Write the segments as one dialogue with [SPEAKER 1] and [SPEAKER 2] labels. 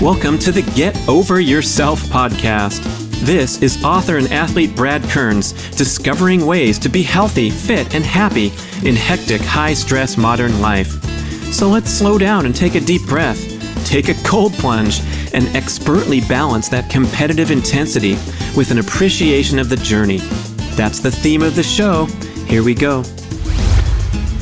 [SPEAKER 1] Welcome to the Get Over Yourself podcast. This is author and athlete Brad Kearns discovering ways to be healthy, fit, and happy in hectic, high-stress modern life. So let's slow down and take a deep breath, take a cold plunge, and expertly balance that competitive intensity with an appreciation of the journey. That's the theme of the show. Here we go.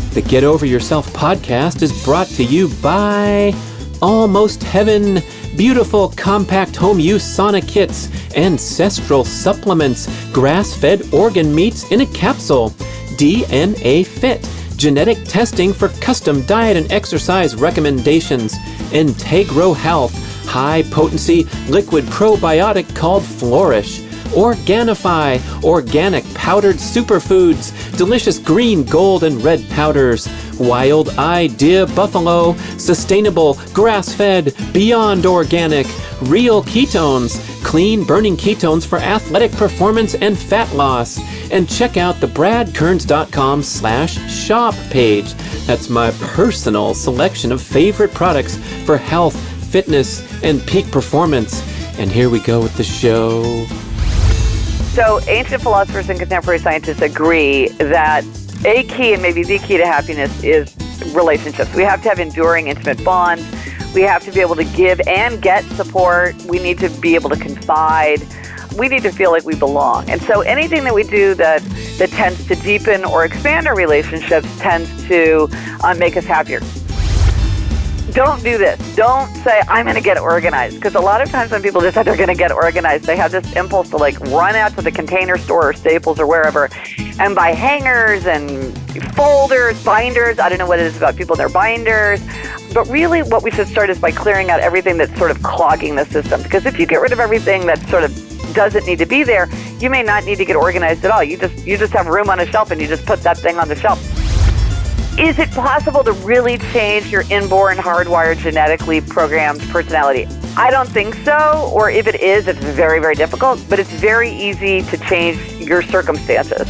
[SPEAKER 1] The Get Over Yourself podcast is brought to you by Almost Heaven, beautiful compact home use sauna kits, ancestral supplements, grass-fed organ meats in a capsule, DNA Fit, genetic testing for custom diet and exercise recommendations, Integro Health, high-potency liquid probiotic called Flourish, Organifi, organic powdered superfoods, delicious green, gold, and red powders, Wild Idea Buffalo, sustainable, grass-fed, beyond organic, real ketones, clean burning ketones for athletic performance and fat loss. And check out the bradkearns.com/shop page. That's my personal selection of favorite products for health, fitness, and peak performance. And here we go with the show.
[SPEAKER 2] So ancient philosophers and contemporary scientists agree that a key and maybe the key to happiness is relationships. We have to have enduring, intimate bonds. We have to be able to give and get support. We need to be able to confide. We need to feel like we belong. And so anything that we do that tends to deepen or expand our relationships tends to make us happier. Don't do this. Don't say, I'm going to get organized. Because a lot of times when people decide they're going to get organized, they have this impulse to run out to the Container Store or Staples or wherever and buy hangers and folders, binders. I don't know what it is about people and their binders. But really what we should start is by clearing out everything that's sort of clogging the system. Because if you get rid of everything that sort of doesn't need to be there, you may not need to get organized at all. You just have room on a shelf and you just put that thing on the shelf. Is it possible to really change your inborn, hardwired, genetically programmed personality? I don't think so, or if it is, it's very, very difficult, but it's very easy to change your circumstances.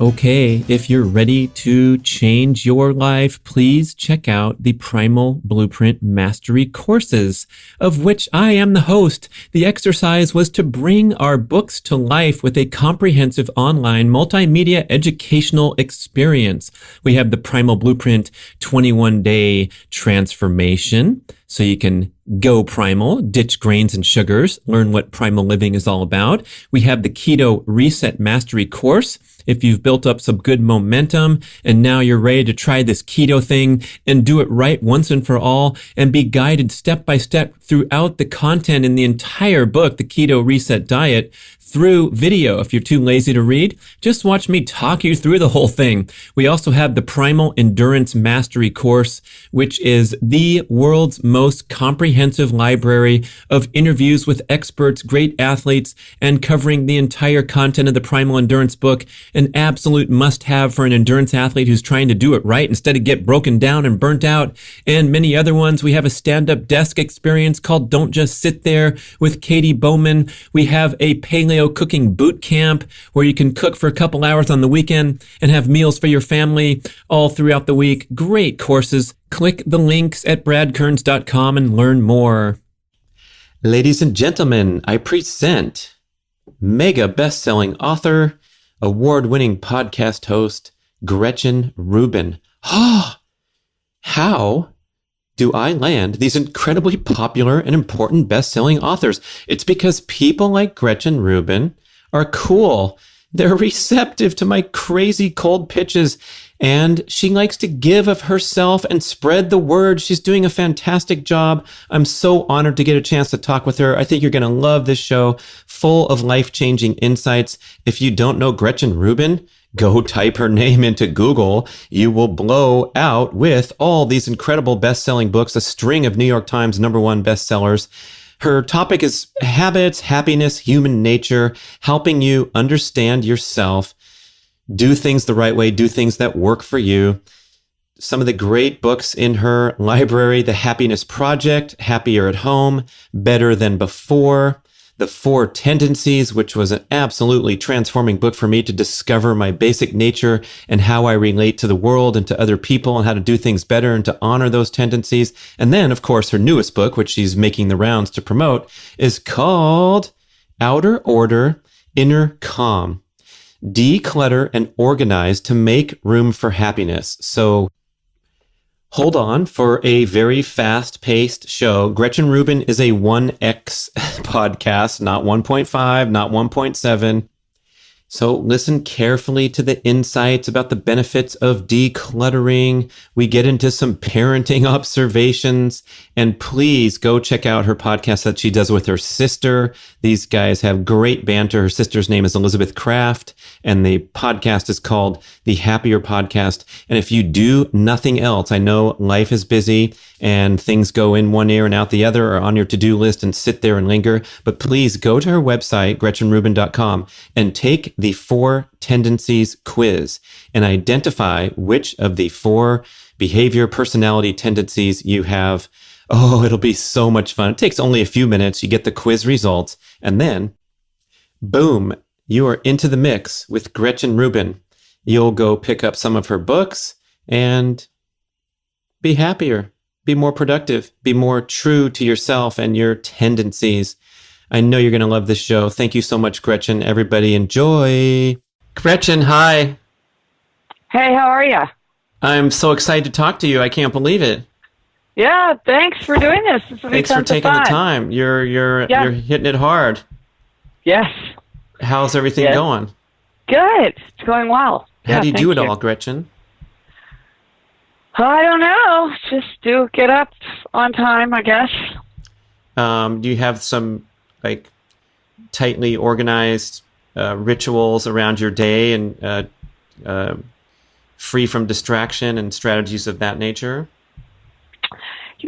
[SPEAKER 1] Okay, if you're ready to change your life, please check out the Primal Blueprint Mastery courses, of which I am the host. The exercise was to bring our books to life with a comprehensive online multimedia educational experience. We have the Primal Blueprint 21-day transformation, so you can go primal, ditch grains and sugars, learn what primal living is all about. We have the Keto Reset Mastery course. If you've built up some good momentum and now you're ready to try this keto thing and do it right once and for all and be guided step by step throughout the content in the entire book, The Keto Reset Diet, through video. If you're too lazy to read, just watch me talk you through the whole thing. We also have the Primal Endurance Mastery course, which is the world's most comprehensive library of interviews with experts, great athletes, and covering the entire content of the Primal Endurance book. An absolute must-have for an endurance athlete who's trying to do it right instead of get broken down and burnt out. And many other ones. We have a stand-up desk experience called Don't Just Sit There with Katie Bowman. We have a paleo cooking boot camp where you can cook for a couple hours on the weekend and have meals for your family all throughout the week. Great courses. Click the links at bradkearns.com and learn more. Ladies and gentlemen, I present mega-bestselling author, award-winning podcast host, Gretchen Rubin. How do I land these incredibly popular and important best-selling authors? It's because people like Gretchen Rubin are cool. They're receptive to my crazy cold pitches, and she likes to give of herself and spread the word. She's doing a fantastic job. I'm so honored to get a chance to talk with her. I think you're going to love this show, full of life-changing insights. If you don't know Gretchen Rubin, go type her name into Google. You will blow out with all these incredible best-selling books, a string of New York Times #1 bestsellers. Her topic is habits, happiness, human nature, helping you understand yourself, do things the right way, do things that work for you. Some of the great books in her library: The Happiness Project, Happier at Home, Better Than Before, The 4 Tendencies, which was an absolutely transforming book for me to discover my basic nature and how I relate to the world and to other people and how to do things better and to honor those tendencies. And then, of course, her newest book, which she's making the rounds to promote, is called Outer Order, Inner Calm. Declutter and Organize to Make Room for Happiness. So hold on for a very fast-paced show. Gretchen Rubin is a 1X podcast, not 1.5, not 1.7. So listen carefully to the insights about the benefits of decluttering. We get into some parenting observations, and please go check out her podcast that she does with her sister. These guys have great banter. Her sister's name is Elizabeth Kraft, and the podcast is called The Happier Podcast. And if you do nothing else, I know life is busy and things go in one ear and out the other, or on your to-do list and sit there and linger. But please go to her website, GretchenRubin.com, and take the 4 Tendencies quiz and identify which of the 4 behavior personality tendencies you have. Oh, it'll be so much fun. It takes only a few minutes. You get the quiz results, and then, boom, you are into the mix with Gretchen Rubin. You'll go pick up some of her books and be happier. Be more productive, be more true to yourself and your tendencies. I know you're going to love this show. Thank you so much, Gretchen. Everybody enjoy. Gretchen, hi.
[SPEAKER 2] Hey, how are you?
[SPEAKER 1] I'm so excited to talk to you. I can't believe it.
[SPEAKER 2] Yeah, thanks for doing this. This will be
[SPEAKER 1] Thanks for taking the time. You're hitting it hard.
[SPEAKER 2] Yes.
[SPEAKER 1] How's everything going?
[SPEAKER 2] Good. It's going well.
[SPEAKER 1] How do you do it all, Gretchen?
[SPEAKER 2] I don't know. Just get up on time, I guess.
[SPEAKER 1] Do you have some tightly organized rituals around your day and free from distraction and strategies of that nature?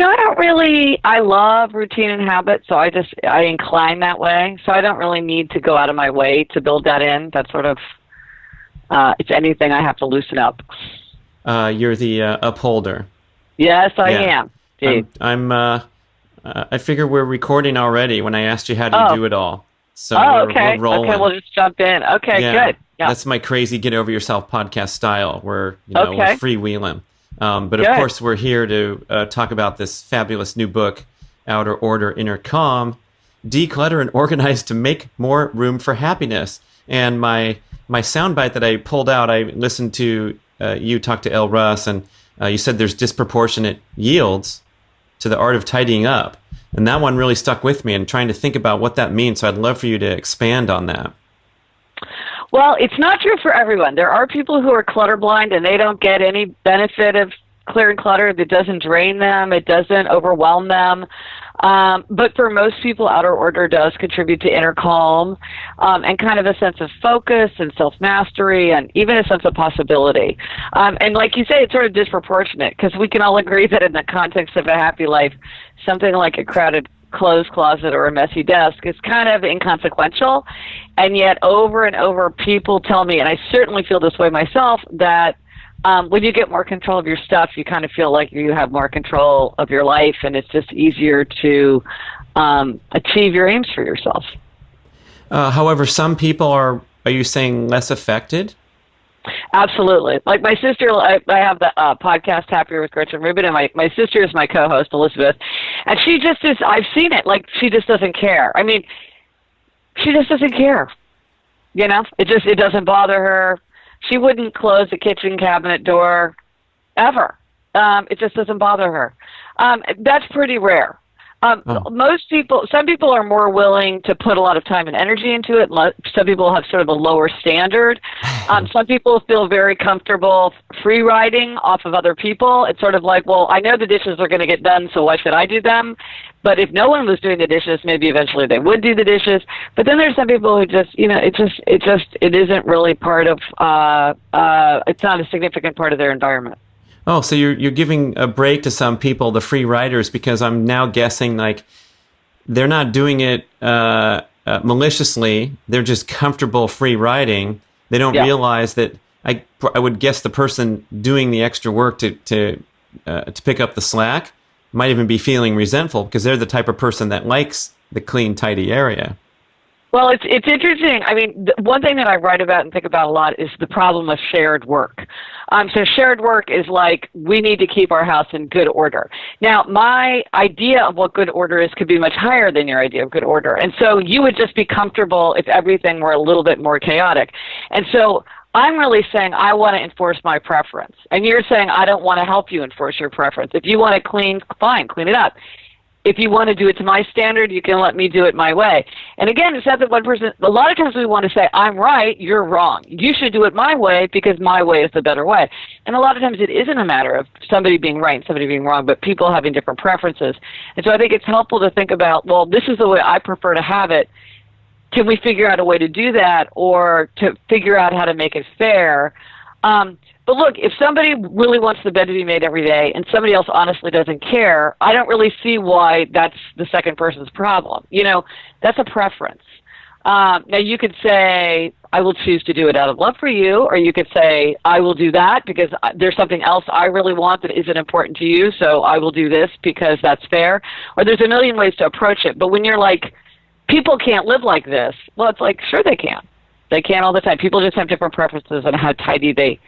[SPEAKER 2] I love routine and habit, so I incline that way. So I don't really need to go out of my way to build that in. That's sort of, it's anything I have to loosen up.
[SPEAKER 1] You're the upholder.
[SPEAKER 2] Yes, I am.
[SPEAKER 1] I figure we're recording already when I asked you how do you do it all. So
[SPEAKER 2] okay.
[SPEAKER 1] We're rolling.
[SPEAKER 2] Okay, we'll just jump in. Okay, good. Yeah.
[SPEAKER 1] That's my crazy get over yourself podcast style. We're freewheeling. But of course, we're here to talk about this fabulous new book, Outer Order, Inner Calm, Declutter and Organize to Make More Room for Happiness. And my soundbite that I pulled out, I listened to you talk to L. Russ, and you said there's disproportionate yields to the art of tidying up. And that one really stuck with me and trying to think about what that means. So I'd love for you to expand on that.
[SPEAKER 2] Well, it's not true for everyone. There are people who are clutter blind and they don't get any benefit of clearing clutter. It doesn't drain them. It doesn't overwhelm them. But for most people, outer order does contribute to inner calm and kind of a sense of focus and self-mastery and even a sense of possibility. And like you say, it's sort of disproportionate because we can all agree that in the context of a happy life, something like a crowded clothes closet or a messy desk is kind of inconsequential. And yet over and over, people tell me, and I certainly feel this way myself, that when you get more control of your stuff, you kind of feel like you have more control of your life, and it's just easier to achieve your aims for yourself.
[SPEAKER 1] However, some people are you saying less affected?
[SPEAKER 2] Absolutely. Like my sister, I have the podcast Happier with Gretchen Rubin, and my sister is my co-host, Elizabeth, and she just is, I've seen it, like she just doesn't care. I mean, she just doesn't care. It doesn't bother her. She wouldn't close the kitchen cabinet door ever. It just doesn't bother her. That's pretty rare. Most people, some people are more willing to put a lot of time and energy into it. Some people have sort of a lower standard. Some people feel very comfortable free riding off of other people. It's sort of like, well, I know the dishes are going to get done, so why should I do them? But if no one was doing the dishes, maybe eventually they would do the dishes. But then there's some people who just, it isn't really part of, it's not a significant part of their environment.
[SPEAKER 1] Oh, so you're giving a break to some people, the free riders, because I'm now guessing they're not doing it maliciously. They're just comfortable free riding. They don't realize that. I would guess the person doing the extra work to pick up the slack might even be feeling resentful because they're the type of person that likes the clean, tidy area.
[SPEAKER 2] Well, it's interesting. I mean, one thing that I write about and think about a lot is the problem of shared work. So shared work is like, we need to keep our house in good order. Now, my idea of what good order is could be much higher than your idea of good order. And so you would just be comfortable if everything were a little bit more chaotic. And so I'm really saying I want to enforce my preference. And you're saying I don't want to help you enforce your preference. If you want to clean, fine, clean it up. If you want to do it to my standard, you can let me do it my way. And again, it's not that one person, a lot of times we want to say, I'm right, you're wrong. You should do it my way because my way is the better way. And a lot of times it isn't a matter of somebody being right and somebody being wrong, but people having different preferences. And so I think it's helpful to think about, well, this is the way I prefer to have it. Can we figure out a way to do that, or to figure out how to make it fair? But look, if somebody really wants the bed to be made every day and somebody else honestly doesn't care, I don't really see why that's the second person's problem. You know, that's a preference. Now, you could say, I will choose to do it out of love for you, or you could say, I will do that because there's something else I really want that isn't important to you, so I will do this because that's fair. Or there's a million ways to approach it. But when you're like, people can't live like this, well, it's like, sure they can. They can all the time. People just have different preferences on how tidy they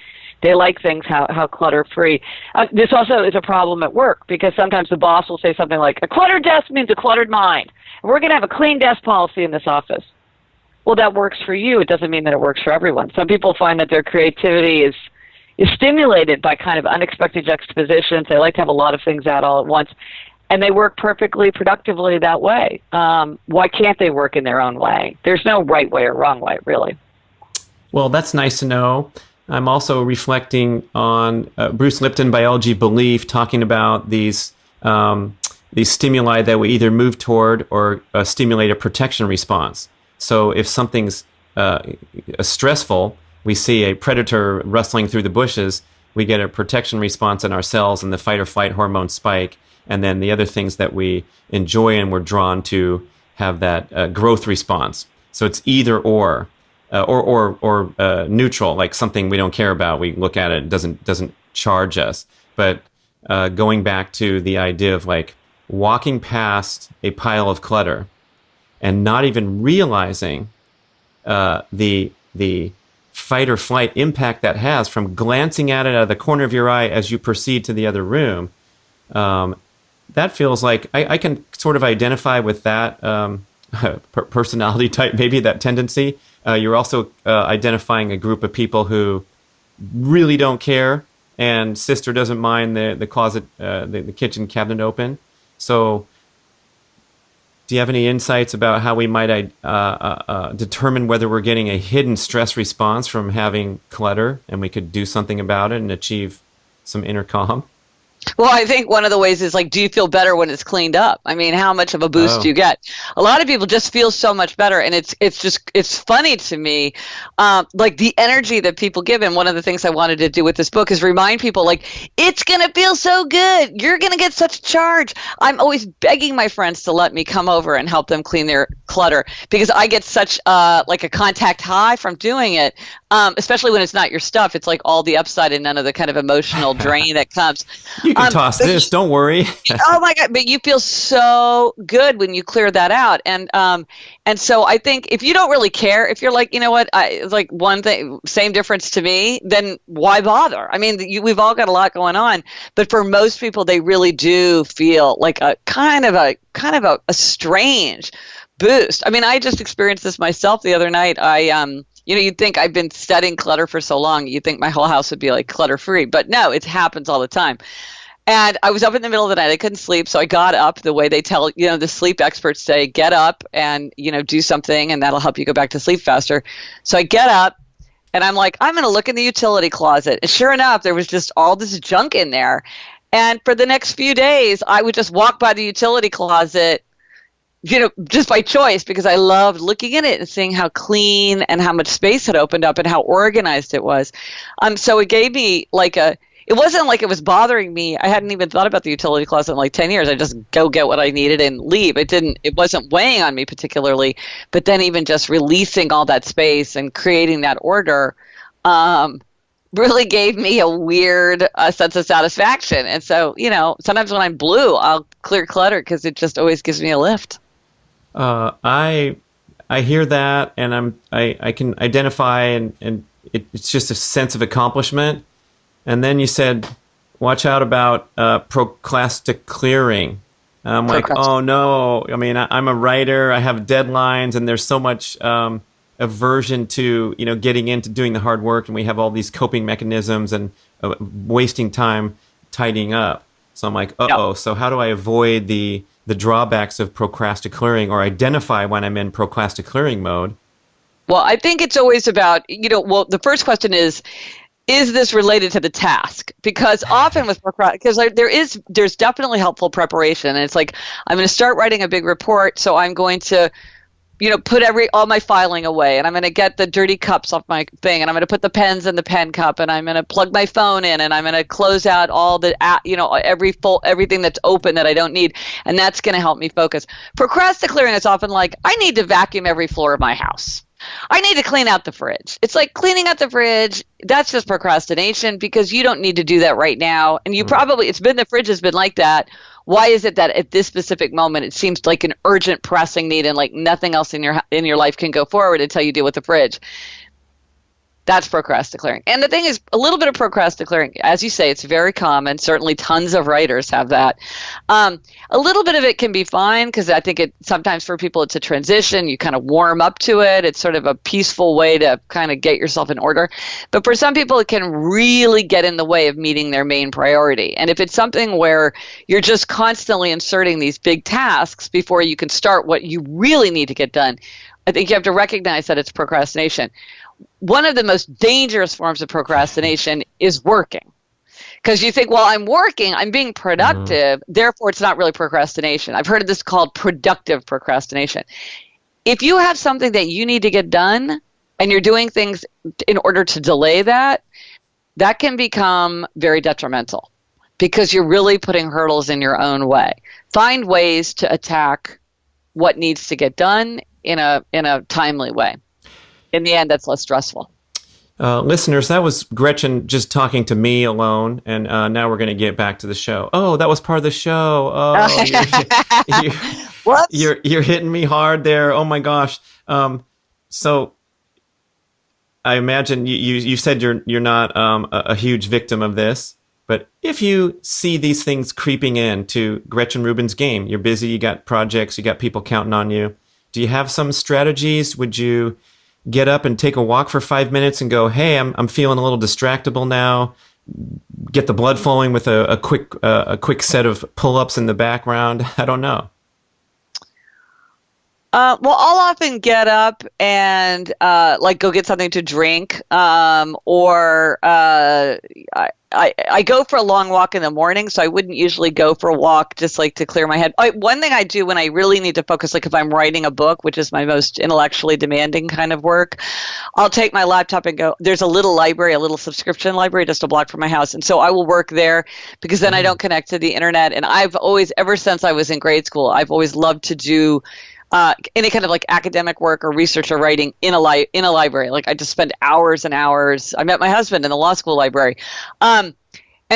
[SPEAKER 2] like things, how clutter-free. This also is a problem at work because sometimes the boss will say something like, a cluttered desk means a cluttered mind. And we're going to have a clean desk policy in this office. Well, that works for you. It doesn't mean that it works for everyone. Some people find that their creativity is stimulated by kind of unexpected juxtapositions. They like to have a lot of things out all at once. And they work perfectly productively that way. Why can't they work in their own way? There's no right way or wrong way, really.
[SPEAKER 1] Well, that's nice to know. I'm also reflecting on Bruce Lipton, Biology of Belief, talking about these stimuli that we either move toward or stimulate a protection response. So if something's stressful, we see a predator rustling through the bushes, we get a protection response in our cells and the fight or flight hormone spike. And then the other things that we enjoy and we're drawn to have that growth response. So it's either or neutral, like something we don't care about. We look at it, it doesn't charge us. But going back to the idea of like walking past a pile of clutter and not even realizing the fight or flight impact that has from glancing at it out of the corner of your eye as you proceed to the other room. That feels like I can sort of identify with that personality type, maybe that tendency. You're also identifying a group of people who really don't care, and sister doesn't mind the closet, the kitchen cabinet open. So do you have any insights about how we might determine whether we're getting a hidden stress response from having clutter and we could do something about it and achieve some inner calm?
[SPEAKER 3] Well, I think one of the ways is like, do you feel better when it's cleaned up? I mean, how much of a boost do you get? A lot of people just feel so much better, and it's funny to me, like the energy that people give. And one of the things I wanted to do with this book is remind people, like, it's gonna feel so good. You're gonna get such a charge. I'm always begging my friends to let me come over and help them clean their clutter because I get such like a contact high from doing it. Especially when it's not your stuff. It's like all the upside and none of the kind of emotional drain that comes.
[SPEAKER 1] You can toss this, don't worry.
[SPEAKER 3] Oh my God, but you feel so good when you clear that out. And so I think if you don't really care, if you're like, you know what, it's like one thing, same difference to me, then why bother? I mean, we've all got a lot going on, but for most people, they really do feel like a kind of a strange boost. I mean, I just experienced this myself the other night. You'd think I've been studying clutter for so long, you'd think my whole house would be like clutter-free. But no, it happens all the time. And I was up in the middle of the night. I couldn't sleep, so I got up the way they tell, the sleep experts say, get up and, do something, and that'll help you go back to sleep faster. So I get up, and I'm like, I'm going to look in the utility closet. And sure enough, there was just all this junk in there. And for the next few days, I would just walk by the utility closet, just by choice, because I loved looking at it and seeing how clean and how much space had opened up and how organized it was. So it gave me it wasn't like it was bothering me. I hadn't even thought about the utility closet in like 10 years. I just go get what I needed and leave. It wasn't weighing on me particularly, but then even just releasing all that space and creating that order, really gave me a weird sense of satisfaction. And so, sometimes when I'm blue, I'll clear clutter because it just always gives me a lift.
[SPEAKER 1] I I hear that, and I can identify, and it's just a sense of accomplishment. And then you said, watch out about proclasticlearing. I'm like, oh no. I mean, I'm a writer. I have deadlines, and there's so much aversion to getting into doing the hard work, and we have all these coping mechanisms and wasting time tidying up. So I'm like, uh-oh. Yep. So how do I avoid the drawbacks of procrasticlearing, or identify when I'm in procrasticlearing mode?
[SPEAKER 3] Well, I think it's always about, the first question is this related to the task? Because often with because there's definitely helpful preparation. And it's like, I'm going to start writing a big report, so I'm going to put all my filing away, and I'm going to get the dirty cups off my thing, and I'm going to put the pens in the pen cup, and I'm going to plug my phone in, and I'm going to close out all the, everything that's open that I don't need, and that's going to help me focus. Procrasticlearing is often like, I need to vacuum every floor of my house. I need to clean out the fridge. It's like cleaning out the fridge. That's just procrastination, because you don't need to do that right now. And the fridge has been like that. Why is it that at this specific moment it seems like an urgent, pressing need, and like nothing else in your life can go forward until you deal with the fridge? That's procrasticlearing. And the thing is, a little bit of procrasticlearing, as you say, it's very common. Certainly tons of writers have that. A little bit of it can be fine, because I think sometimes for people it's a transition. You kind of warm up to it. It's sort of a peaceful way to kind of get yourself in order. But for some people, it can really get in the way of meeting their main priority. And if it's something where you're just constantly inserting these big tasks before you can start what you really need to get done, I think you have to recognize that it's procrastination. One of the most dangerous forms of procrastination is working. Because you think, well, I'm working, I'm being productive, therefore it's not really procrastination. I've heard of this called productive procrastination. If you have something that you need to get done, and you're doing things in order to delay that, that can become very detrimental, because you're really putting hurdles in your own way. Find ways to attack what needs to get done in a timely way. In the end, that's less stressful.
[SPEAKER 1] Listeners, that was Gretchen just talking to me alone, and now we're going to get back to the show. Oh, that was part of the show. Oh, you're hitting me hard there. Oh my gosh. So I imagine you said you're not a huge victim of this, but if you see these things creeping into Gretchen Rubin's game, you're busy, you got projects, you got people counting on you. Do you have some strategies? Would you get up and take a walk for 5 minutes and go, hey, I'm feeling a little distractible now. Get the blood flowing with a quick set of pull-ups in the background. I don't know.
[SPEAKER 3] Well, I'll often get up and go get something to drink, or I go for a long walk in the morning, so I wouldn't usually go for a walk just like to clear my head. One thing I do when I really need to focus, like if I'm writing a book, which is my most intellectually demanding kind of work, I'll take my laptop and go, there's a little library, a little subscription library just a block from my house. And so I will work there, because then I don't connect to the internet. And I've always, ever since I was in grade school, I've always loved to do any kind of like academic work or research or writing in a library. Like I just spend hours and hours. I met my husband in the law school library. And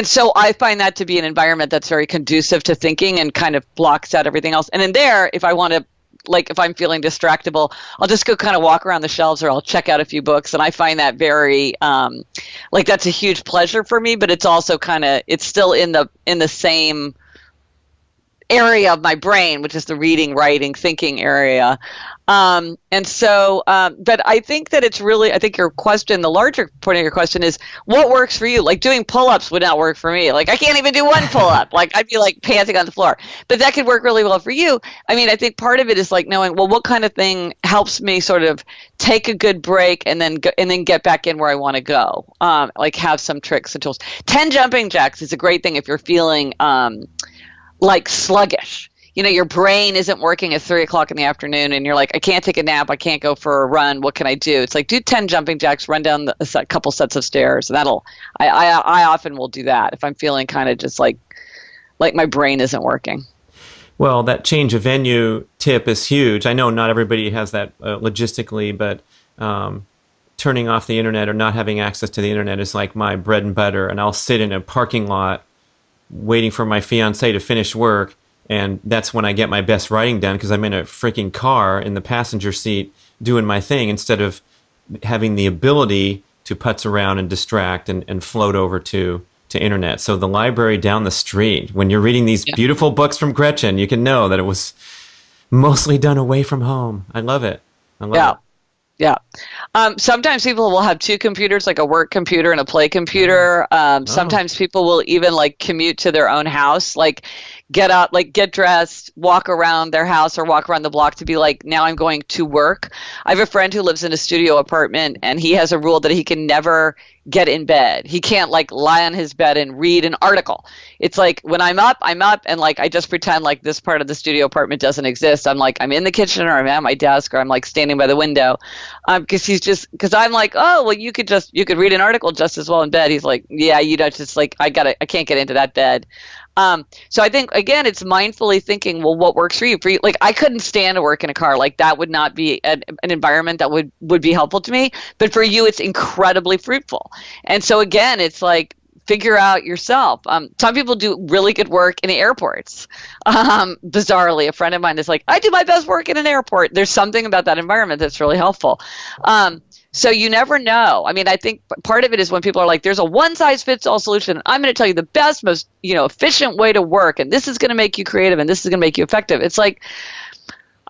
[SPEAKER 3] so I find that to be an environment that's very conducive to thinking and kind of blocks out everything else. And in there, if I want to, like if I'm feeling distractible, I'll just go kind of walk around the shelves, or I'll check out a few books. And I find that very, that's a huge pleasure for me, but it's also it's still in the same area of my brain, which is the reading, writing, thinking area. And so, but I think that it's really, I think your question, the larger point of your question is, what works for you? Like doing pull-ups would not work for me. Like I can't even do one pull-up. Like I'd be like panting on the floor. But that could work really well for you. I mean, I think part of it is like knowing, well, what kind of thing helps me sort of take a good break and then get back in where I want to go. Like have some tricks and tools. 10 jumping jacks is a great thing if you're feeling like sluggish. Your brain isn't working at 3:00 in the afternoon, and you're like, I can't take a nap, I can't go for a run. What can I do? It's like, do 10 jumping jacks, run down a couple sets of stairs. And I often will do that if I'm feeling kind of just like my brain isn't working.
[SPEAKER 1] Well, that change of venue tip is huge. I know not everybody has that logistically, but turning off the internet or not having access to the internet is like my bread and butter. And I'll sit in a parking lot waiting for my fiance to finish work And that's when I get my best writing done, because I'm in a freaking car in the passenger seat doing my thing, instead of having the ability to putz around and distract and float over to internet. So the library down the street, when you're reading these beautiful books from Gretchen, you can know that it was mostly done away from home. I love it. I love it.
[SPEAKER 3] Yeah. Sometimes people will have two computers, like a work computer and a play computer. Sometimes people will even like commute to their own house, like get up, like get dressed, walk around their house or walk around the block to be like, now I'm going to work. I have a friend who lives in a studio apartment, and he has a rule that he can never get in bed. He can't like lie on his bed and read an article. It's like when I'm up, and like I just pretend like this part of the studio apartment doesn't exist. I'm like, I'm in the kitchen, or I'm at my desk, or I'm like standing by the window. Because I'm like, oh well, you could read an article just as well in bed. He's like, yeah, you know, just like I can't get into that bed. So I think, again, it's mindfully thinking, well, what works for you? Like, I couldn't stand to work in a car. Like, that would not be an environment that would be helpful to me. But for you, it's incredibly fruitful. And so, again, it's like, figure out yourself. Some people do really good work in airports. Bizarrely, a friend of mine is like, I do my best work in an airport. There's something about that environment that's really helpful. So you never know. I mean, I think part of it is when people are like, there's a one-size-fits-all solution. I'm going to tell you the best, most efficient way to work, and this is going to make you creative, and this is going to make you effective. It's like,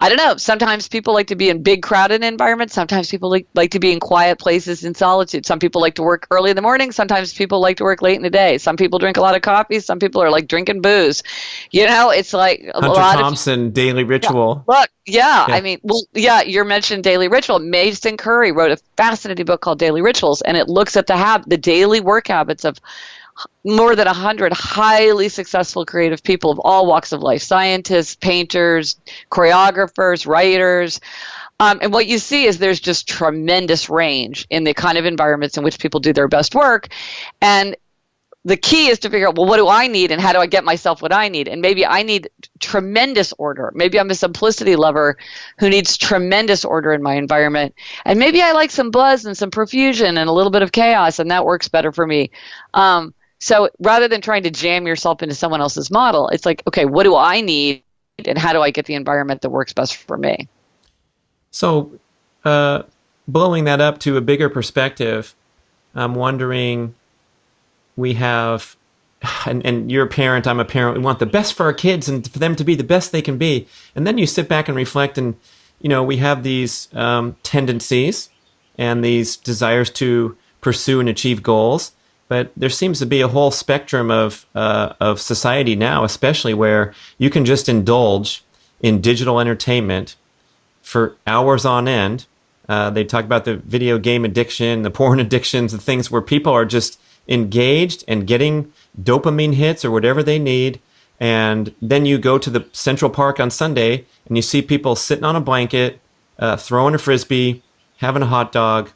[SPEAKER 3] I don't know. Sometimes people like to be in big, crowded environments. Sometimes people like to be in quiet places in solitude. Some people like to work early in the morning. Sometimes people like to work late in the day. Some people drink a lot of coffee. Some people are like drinking booze. It's like a
[SPEAKER 1] Hunter
[SPEAKER 3] lot
[SPEAKER 1] Thompson, Daily Ritual.
[SPEAKER 3] Yeah. Look, I mean, you mentioned Daily Ritual. Mason Curry wrote a fascinating book called Daily Rituals, and it looks at the daily work habits of more than 100 highly successful creative people of all walks of life: scientists, painters, choreographers, writers. And what you see is there's just tremendous range in the kind of environments in which people do their best work. And the key is to figure out, well, what do I need, and how do I get myself what I need? And maybe I need tremendous order. Maybe I'm a simplicity lover who needs tremendous order in my environment. And maybe I like some buzz and some profusion and a little bit of chaos, and that works better for me. So rather than trying to jam yourself into someone else's model, it's like, okay, what do I need, and how do I get the environment that works best for me?
[SPEAKER 1] So blowing that up to a bigger perspective, I'm wondering, we have, and you're a parent, I'm a parent, we want the best for our kids and for them to be the best they can be. And then you sit back and reflect, and, we have these tendencies and these desires to pursue and achieve goals. But there seems to be a whole spectrum of society now, especially where you can just indulge in digital entertainment for hours on end. They talk about the video game addiction, the porn addictions, the things where people are just engaged and getting dopamine hits or whatever they need. And then you go to the Central Park on Sunday and you see people sitting on a blanket, throwing a Frisbee, having a hot dog,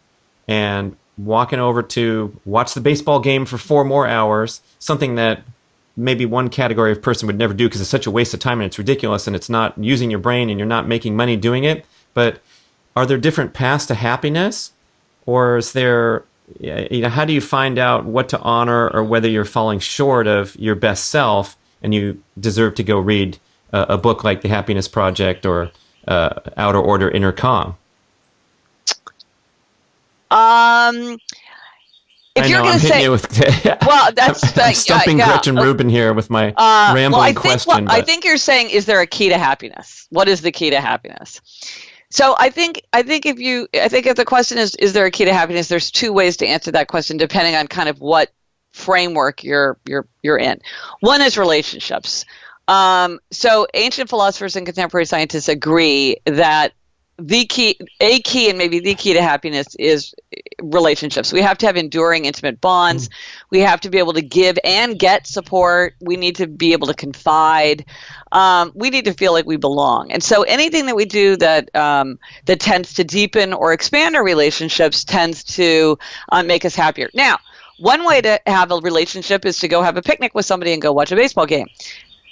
[SPEAKER 1] and walking over to watch the baseball game for 4 more hours, something that maybe one category of person would never do because it's such a waste of time and it's ridiculous and it's not using your brain and you're not making money doing it. But are there different paths to happiness? Or is there, how do you find out what to honor, or whether you're falling short of your best self and you deserve to go read a book like The Happiness Project or Outer Order Inner Calm?
[SPEAKER 3] If you're going to say,
[SPEAKER 1] well, I'm stumping Gretchen Rubin here with my rambling question.
[SPEAKER 3] I think you're saying, is there a key to happiness? What is the key to happiness? So I think if the question is there a key to happiness, there's 2 ways to answer that question depending on kind of what framework you're in. One is relationships. So ancient philosophers and contemporary scientists agree that a key and maybe the key to happiness is relationships. We have to have enduring, intimate bonds. We have to be able to give and get support. We need to be able to confide. We need to feel like we belong. And so anything that we do that tends to deepen or expand our relationships tends to make us happier. Now, one way to have a relationship is to go have a picnic with somebody and go watch a baseball game.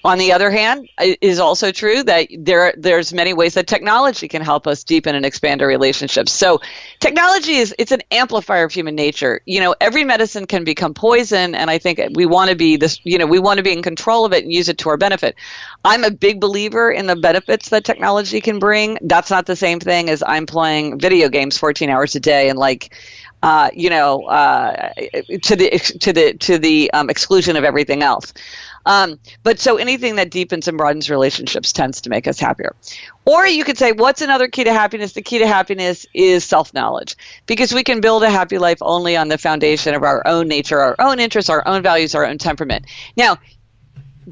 [SPEAKER 3] On the other hand, it is also true that there's many ways that technology can help us deepen and expand our relationships. So technology it's an amplifier of human nature. Every medicine can become poison, and I think we want to be we want to be in control of it and use it to our benefit. I'm a big believer in the benefits that technology can bring. That's not the same thing as I'm playing video games 14 hours a day and to the exclusion of everything else. But so anything that deepens and broadens relationships tends to make us happier. Or you could say, what's another key to happiness? The key to happiness is self-knowledge, because we can build a happy life only on the foundation of our own nature, our own interests, our own values, our own temperament. Now,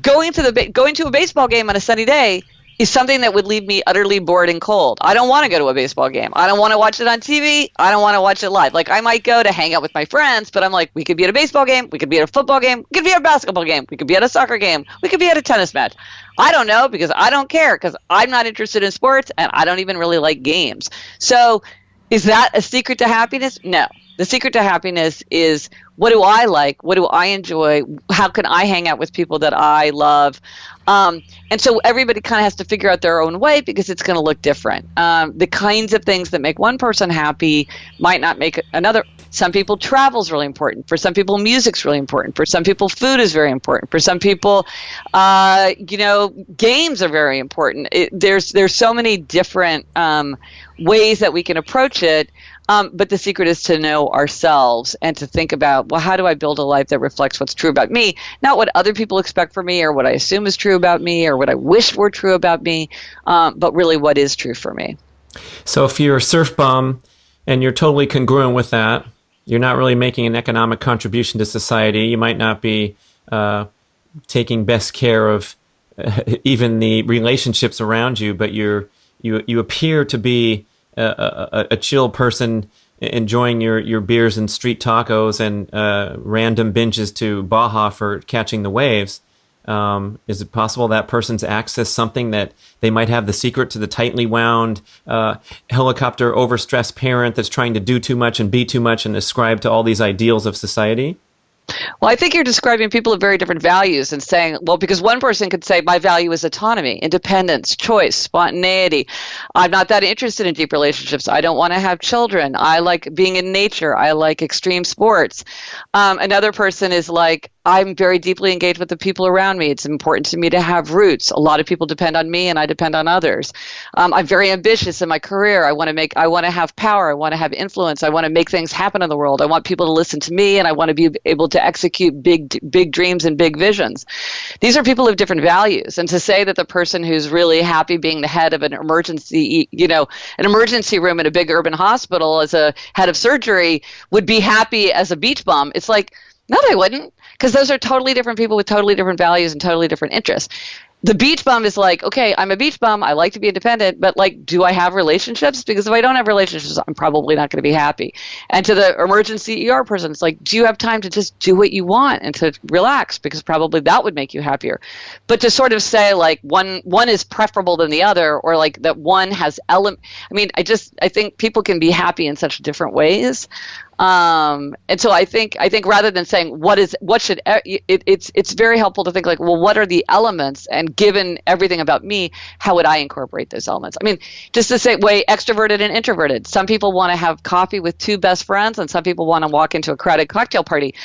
[SPEAKER 3] going to a baseball game on a sunny day is something that would leave me utterly bored and cold. I don't want to go to a baseball game. I don't want to watch it on TV. I don't want to watch it live. Like, I might go to hang out with my friends, but I'm like, we could be at a baseball game. We could be at a football game. We could be at a basketball game. We could be at a soccer game. We could be at a tennis match. I don't know, because I don't care, because I'm not interested in sports and I don't even really like games. So is that a secret to happiness? No. The secret to happiness is, what do I like? What do I enjoy? How can I hang out with people that I love? And so everybody kind of has to figure out their own way, because it's going to look different. The kinds of things that make one person happy might not make another. Some people, travel is really important. For some people, music's really important. For some people, food is very important. For some people, games are very important. There's so many different ways that we can approach it. But the secret is to know ourselves and to think about, well, how do I build a life that reflects what's true about me? Not what other people expect from me, or what I assume is true about me, or what I wish were true about me, but really what is true for me.
[SPEAKER 1] So if you're a surf bum and you're totally congruent with that, you're not really making an economic contribution to society. You might not be taking best care of even the relationships around you, but you appear to be a chill person, enjoying your beers and street tacos and random binges to Baja for catching the waves. Is it possible that person's accessed something that they might have the secret to the tightly wound helicopter overstressed parent that's trying to do too much and be too much and ascribe to all these ideals of society?
[SPEAKER 3] Well, I think you're describing people of very different values and saying, well, because one person could say, my value is autonomy, independence, choice, spontaneity. I'm not that interested in deep relationships. I don't want to have children. I like being in nature. I like extreme sports. Another person is like, I'm very deeply engaged with the people around me. It's important to me to have roots. A lot of people depend on me and I depend on others. I'm very ambitious in my career. I want to have power. I want to have influence. I want to make things happen in the world. I want people to listen to me, and I want to be able to execute big dreams and big visions. These are people of different values. And to say that the person who's really happy being the head of an emergency room in a big urban hospital as a head of surgery would be happy as a beach bum, it's like, no, they wouldn't, because those are totally different people with totally different values and totally different interests. The beach bum is like, okay, I'm a beach bum. I like to be independent, but like, do I have relationships? Because if I don't have relationships, I'm probably not going to be happy. And to the emergency ER person, it's like, do you have time to just do what you want and to relax? Because probably that would make you happier. But to sort of say like one is preferable than the other, or like that one has I think people can be happy in such different ways. And so I think rather than saying it's very helpful to think like, well, what are the elements, and given everything about me, how would I incorporate those elements? I mean, just the same way, extroverted and introverted. Some people want to have coffee with two best friends, and some people want to walk into a crowded cocktail party.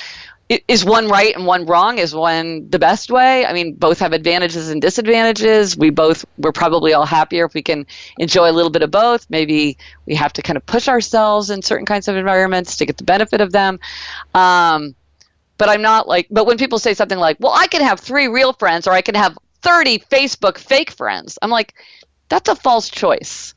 [SPEAKER 3] Is one right and one wrong? Is one the best way? I mean, both have advantages and disadvantages. We're probably all happier if we can enjoy a little bit of both. Maybe we have to kind of push ourselves in certain kinds of environments to get the benefit of them. But when people say something like, well, I can have 3 real friends, or I can have 30 Facebook fake friends, I'm like, that's a false choice.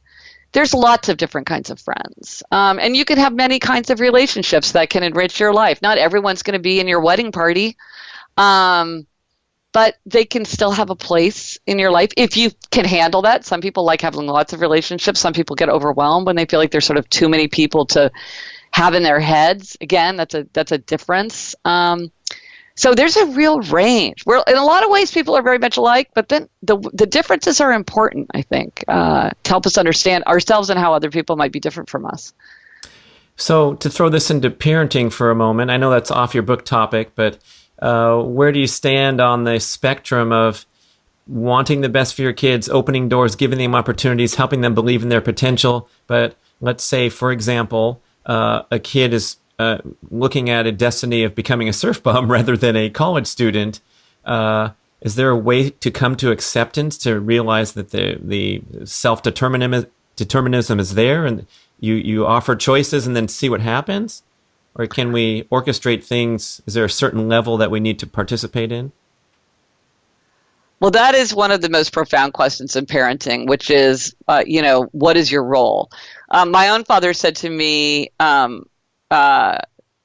[SPEAKER 3] There's lots of different kinds of friends. And you can have many kinds of relationships that can enrich your life. Not everyone's going to be in your wedding party, but they can still have a place in your life if you can handle that. Some people like having lots of relationships. Some people get overwhelmed when they feel like there's sort of too many people to have in their heads. Again, that's a difference. So there's a real range. In a lot of ways, people are very much alike, but then the differences are important, I think, to help us understand ourselves and how other people might be different from us.
[SPEAKER 1] So to throw this into parenting for a moment, I know that's off your book topic, but where do you stand on the spectrum of wanting the best for your kids, opening doors, giving them opportunities, helping them believe in their potential. But let's say, for example, a kid is looking at a destiny of becoming a surf bum rather than a college student. Is there a way to come to acceptance, to realize that the self-determinism is there, and you offer choices and then see what happens? Or can we orchestrate things? Is there a certain level that we need to participate in?
[SPEAKER 3] Well, that is one of the most profound questions in parenting, which is, what is your role? My own father said to me about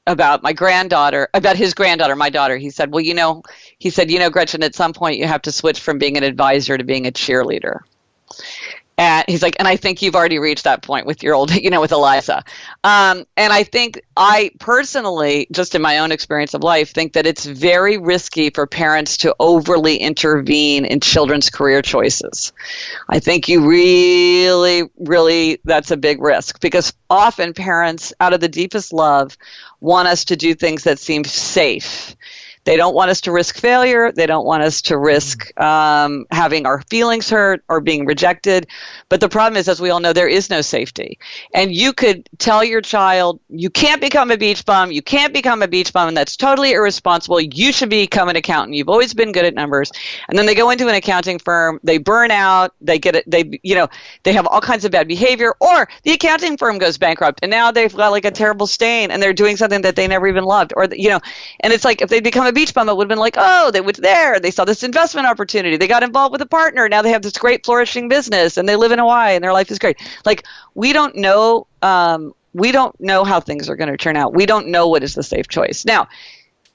[SPEAKER 3] his granddaughter, my daughter. He said, Gretchen, at some point you have to switch from being an advisor to being a cheerleader. And he's like, and I think you've already reached that point with your old, with Eliza. And I think I personally, just in my own experience of life, think that it's very risky for parents to overly intervene in children's career choices. I think you really, really, that's a big risk, because often parents, out of the deepest love, want us to do things that seem safe. They don't want us to risk failure. They don't want us to risk having our feelings hurt or being rejected. But the problem is, as we all know, there is no safety. And you could tell your child, you can't become a beach bum. You can't become a beach bum, and that's totally irresponsible. You should become an accountant. You've always been good at numbers. And then they go into an accounting firm. They burn out. They get it. They have all kinds of bad behavior. Or the accounting firm goes bankrupt, and now they've got like a terrible stain, and they're doing something that they never even loved. Or and it's like if they become a beach bum, it would have been like, oh, they were there. They saw this investment opportunity. They got involved with a partner. Now they have this great flourishing business, and they live in Hawaii, and their life is great. Like, we don't know how things are going to turn out. We don't know what is the safe choice. Now,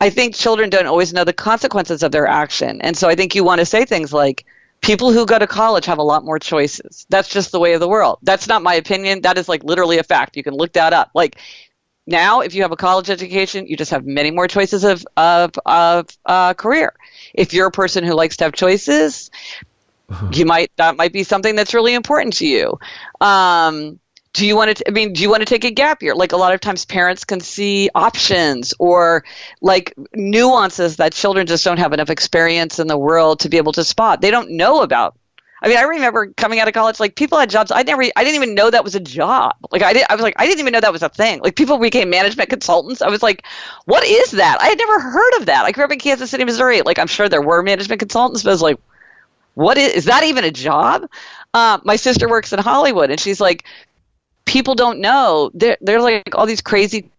[SPEAKER 3] I think children don't always know the consequences of their action. And so I think you want to say things like, people who go to college have a lot more choices. That's just the way of the world. That's not my opinion. That is like literally a fact. You can look that up. Like, now, if you have a college education, you just have many more choices of career. If you're a person who likes to have choices, that might be something that's really important to you. Do you want to take a gap year? Like, a lot of times parents can see options or like nuances that children just don't have enough experience in the world to be able to spot. They don't know about. I remember coming out of college, like, people had jobs. I didn't even know that was a job. Like, I didn't even know that was a thing. Like, people became management consultants. I was like, what is that? I had never heard of that. I grew up in Kansas City, Missouri. Like, I'm sure there were management consultants, but I was like, what is that even a job? My sister works in Hollywood, and she's like, people don't know. They're like all these crazy,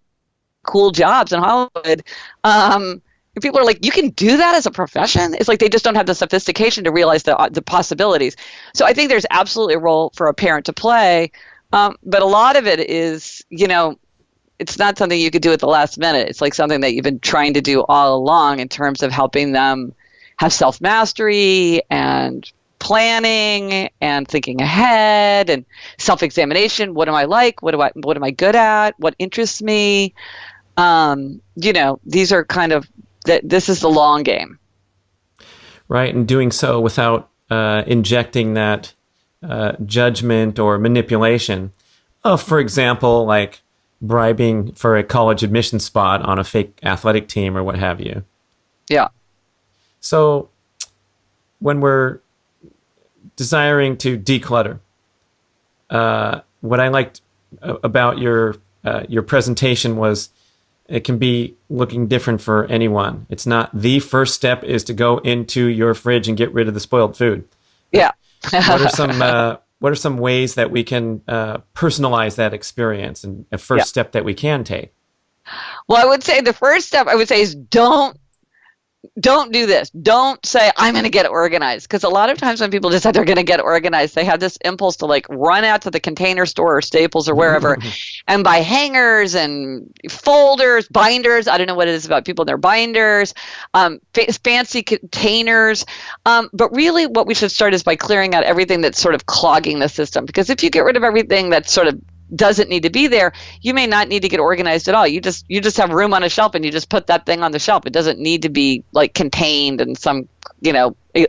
[SPEAKER 3] cool jobs in Hollywood. People are like, you can do that as a profession? It's like they just don't have the sophistication to realize the possibilities. So I think there's absolutely a role for a parent to play. But a lot of it is, it's not something you could do at the last minute. It's like something that you've been trying to do all along in terms of helping them have self-mastery and planning and thinking ahead and self-examination. What am I like? What am I good at? What interests me? These are kind of, this is the long game.
[SPEAKER 1] Right, and doing so without injecting that judgment or manipulation. For example, like bribing for a college admission spot on a fake athletic team or what have you.
[SPEAKER 3] Yeah.
[SPEAKER 1] So when we're desiring to declutter, what I liked about your presentation was it can be looking different for anyone. It's not the first step is to go into your fridge and get rid of the spoiled food.
[SPEAKER 3] Yeah.
[SPEAKER 1] What are some ways that we can personalize that experience and a first step that we can take?
[SPEAKER 3] Well, I would say the first step is don't do this. Don't say, I'm going to get organized. Because a lot of times when people decide they're going to get organized, they have this impulse to like run out to the Container Store or Staples or wherever and buy hangers and folders, binders. I don't know what it is about people and their binders, fancy containers. But really what we should start is by clearing out everything that's sort of clogging the system. Because if you get rid of everything that's sort of doesn't need to be there, you may not need to get organized at all. You just have room on a shelf and you just put that thing on the shelf. It doesn't need to be like contained in some,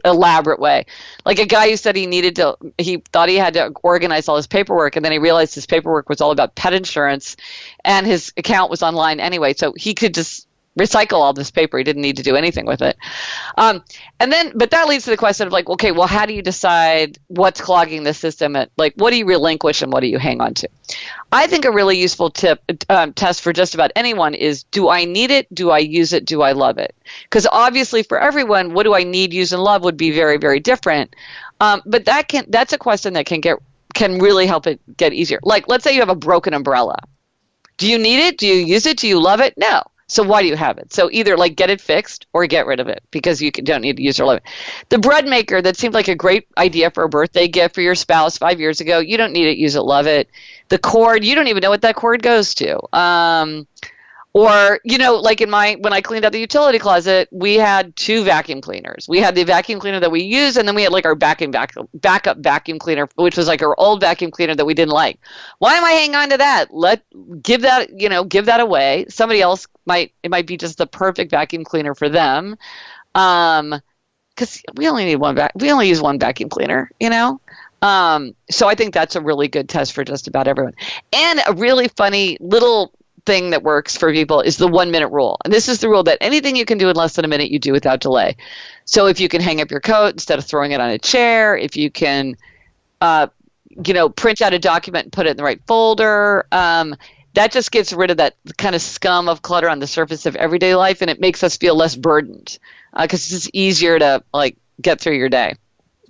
[SPEAKER 3] elaborate way. Like a guy who said he thought he had to organize all his paperwork, and then he realized his paperwork was all about pet insurance and his account was online anyway. So he could just recycle all this paper. He didn't need to do anything with it. But that leads to the question of like, okay, well, how do you decide what's clogging the system? Like, what do you relinquish and what do you hang on to? I think a really useful test for just about anyone is, do I need it? Do I use it? Do I love it? Because obviously for everyone, what do I need, use, and love would be very, very different. But that's a question that can really help it get easier. Like, let's say you have a broken umbrella. Do you need it? Do you use it? Do you love it? No. So why do you have it? So either like get it fixed or get rid of it because you don't need to use or love it. The bread maker, that seemed like a great idea for a birthday gift for your spouse 5 years ago. You don't need it, use it, love it. The cord, you don't even know what that cord goes to. Or, like when I cleaned out the utility closet, we had 2 vacuum cleaners. We had the vacuum cleaner that we use, and then we had like our backup vacuum cleaner, which was like our old vacuum cleaner that we didn't like. Why am I hanging on to that? Give that away. Somebody else it might be just the perfect vacuum cleaner for them. Because we only use one vacuum cleaner, So I think that's a really good test for just about everyone. And a really funny little thing that works for people is the 1 minute rule. And this is the rule that anything you can do in less than a minute, you do without delay. So if you can hang up your coat instead of throwing it on a chair, if you can, print out a document and put it in the right folder, that just gets rid of that kind of scum of clutter on the surface of everyday life, and it makes us feel less burdened because it's just easier to like get through your day.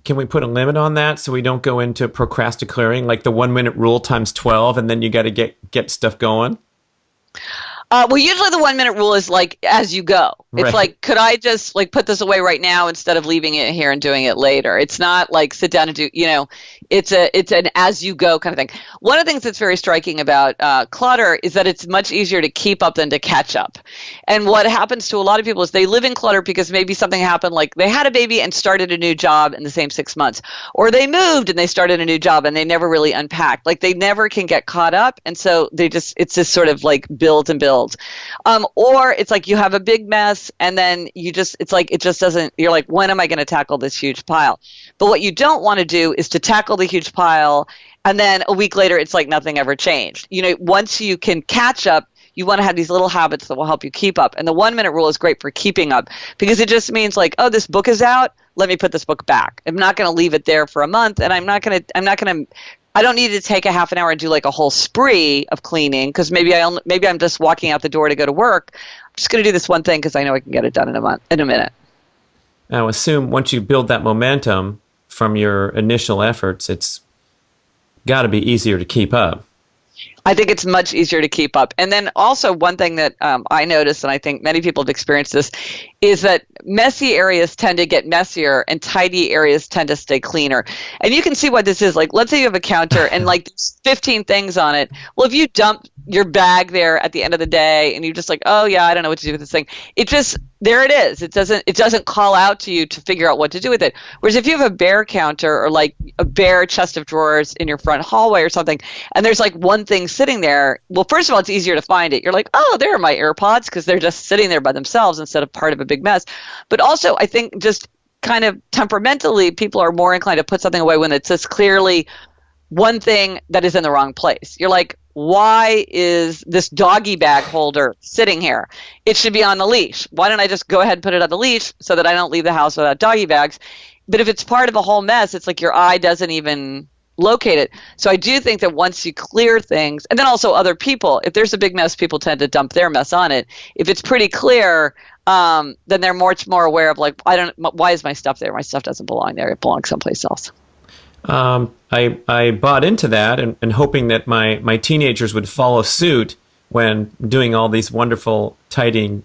[SPEAKER 1] Can we put a limit on that so we don't go into procrasticlearing, like the 1 minute rule times 12, and then you got to get stuff going?
[SPEAKER 3] Well, usually the 1 minute rule is like as you go. It's
[SPEAKER 1] Right.
[SPEAKER 3] like, could I just like put this away right now instead of leaving it here and doing it later? It's not like sit down and do, it's an as you go kind of thing. One of the things that's very striking about clutter is that it's much easier to keep up than to catch up. And what happens to a lot of people is they live in clutter because maybe something happened, like they had a baby and started a new job in the same 6 months, or they moved and they started a new job and they never really unpacked. Like they never can get caught up, and so it's just sort of like builds and builds. Or it's like you have a big mess and then it just doesn't, you're like, when am I going to tackle this huge pile? But what you don't want to do is to tackle the huge pile and then a week later it's like nothing ever changed. Once you can catch up, you want to have these little habits that will help you keep up. And the 1 minute rule is great for keeping up because it just means like, oh, this book is out. Let me put this book back. I'm not going to leave it there for a month, and I don't need to take a half an hour and do like a whole spree of cleaning because maybe I'm just walking out the door to go to work. I'm just going to do this one thing because I know I can get it done in a minute.
[SPEAKER 1] Now, assume once you build that momentum from your initial efforts, it's got to be easier to keep up.
[SPEAKER 3] I think it's much easier to keep up. And then also one thing that I noticed, and I think many people have experienced this, is that messy areas tend to get messier and tidy areas tend to stay cleaner. And you can see what this is. Like, let's say you have a counter and like there's 15 things on it. Well, if you dump your bag there at the end of the day and you're just like, oh yeah, I don't know what to do with this thing. There it is. It doesn't call out to you to figure out what to do with it. Whereas if you have a bare counter or like a bare chest of drawers in your front hallway or something, and there's like one thing sitting there, well, first of all, it's easier to find it. You're like, oh, there are my AirPods because they're just sitting there by themselves instead of part of a big mess. But also, I think just kind of temperamentally, people are more inclined to put something away when it's just clearly one thing that is in the wrong place. You're like, why is this doggy bag holder sitting here? It should be on the leash. Why don't I just go ahead and put it on the leash so that I don't leave the house without doggy bags? But if it's part of a whole mess, it's like your eye doesn't even locate it. So I do think that once you clear things, and then also other people, if there's a big mess, people tend to dump their mess on it. If it's pretty clear, then they're much more aware of like, why is my stuff there? My stuff doesn't belong there. It belongs someplace else.
[SPEAKER 1] I bought into that and hoping that my teenagers would follow suit when doing all these wonderful tidying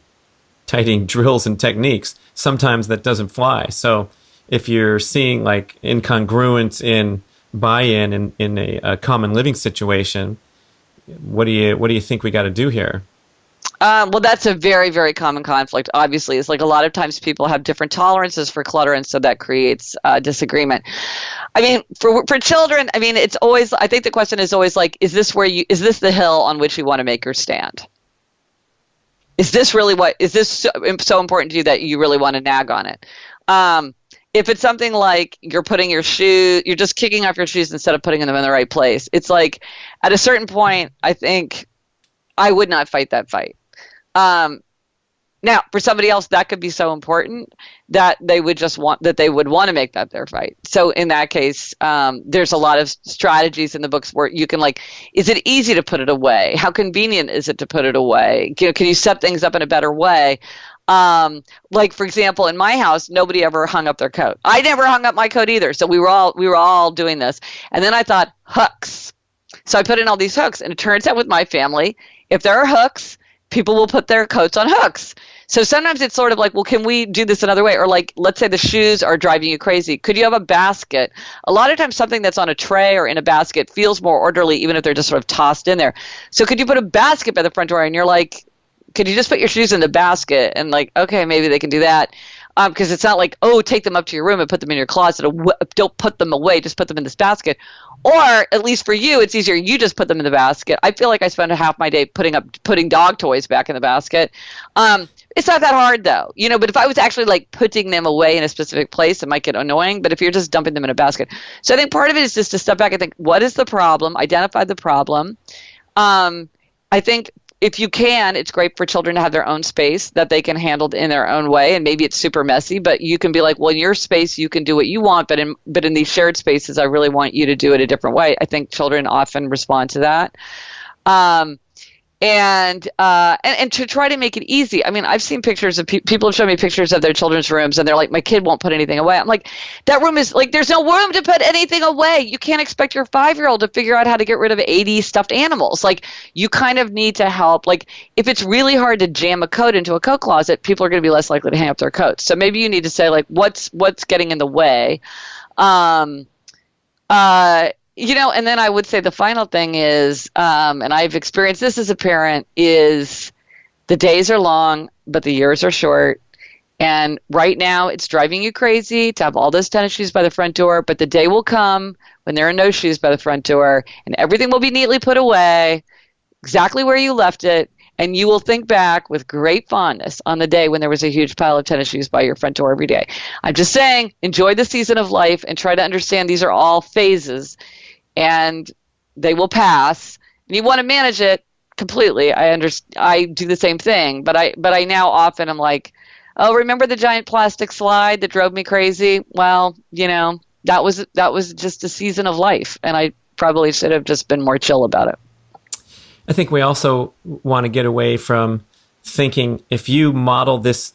[SPEAKER 1] drills and techniques. Sometimes that doesn't fly. So if you're seeing like incongruence in buy-in in a common living situation, what do you think we got to do here?
[SPEAKER 3] Well, that's a very, very common conflict, obviously. It's like a lot of times people have different tolerances for clutter, and so that creates disagreement. I mean, for children, I mean, it's always, I think the question is always like, is this the hill on which you want to make your stand? Is this so important to you that you really want to nag on it? If it's something like you're just kicking off your shoes instead of putting them in the right place, it's like at a certain point, I think I would not fight that fight. Now, for somebody else, that could be so important that they would want to make that their fight. So in that case, there's a lot of strategies in the books where you can is it easy to put it away? How convenient is it to put it away? Can you set things up in a better way? For example, in my house, nobody ever hung up their coat. I never hung up my coat either. So we were all doing this. And then I thought, hooks. So I put in all these hooks, and it turns out with my family, if there are hooks, people will put their coats on hooks. So sometimes it's sort of well, can we do this another way? Or let's say the shoes are driving you crazy. Could you have a basket? A lot of times something that's on a tray or in a basket feels more orderly, even if they're just sort of tossed in there. So could you put a basket by the front door, and you're could you just put your shoes in the basket? And okay, maybe they can do that. Because it's not take them up to your room and put them in your closet. Don't put them away. Just put them in this basket. Or at least for you, it's easier. You just put them in the basket. I feel like I spend half my day putting dog toys back in the basket. It's not that hard though, but if I was actually putting them away in a specific place, it might get annoying. But if you're just dumping them in a basket. So I think part of it is just to step back and think, what is the problem? Identify the problem. I think if you can, it's great for children to have their own space that they can handle in their own way. And maybe it's super messy, but you can be well, in your space, you can do what you want. But in these shared spaces, I really want you to do it a different way. I think children often respond to that. And to try to make it easy. I mean, I've seen pictures of people have shown me pictures of their children's rooms, and they're my kid won't put anything away. I'm that room is there's no room to put anything away. You can't expect your 5-year-old to figure out how to get rid of 80 stuffed animals. You kind of need to help. If it's really hard to jam a coat into a coat closet, people are going to be less likely to hang up their coats. So maybe you need to say what's getting in the way. And then I would say the final thing is, and I've experienced this as a parent, is the days are long, but the years are short. And right now it's driving you crazy to have all those tennis shoes by the front door, but the day will come when there are no shoes by the front door and everything will be neatly put away exactly where you left it. And you will think back with great fondness on the day when there was a huge pile of tennis shoes by your front door every day. I'm just saying, enjoy the season of life and try to understand these are all phases. And they will pass. And you want to manage it completely. I do the same thing, but I now often am oh, remember the giant plastic slide that drove me crazy? Well, that was just a season of life, and I probably should have just been more chill about it.
[SPEAKER 1] I think we also want to get away from thinking if you model this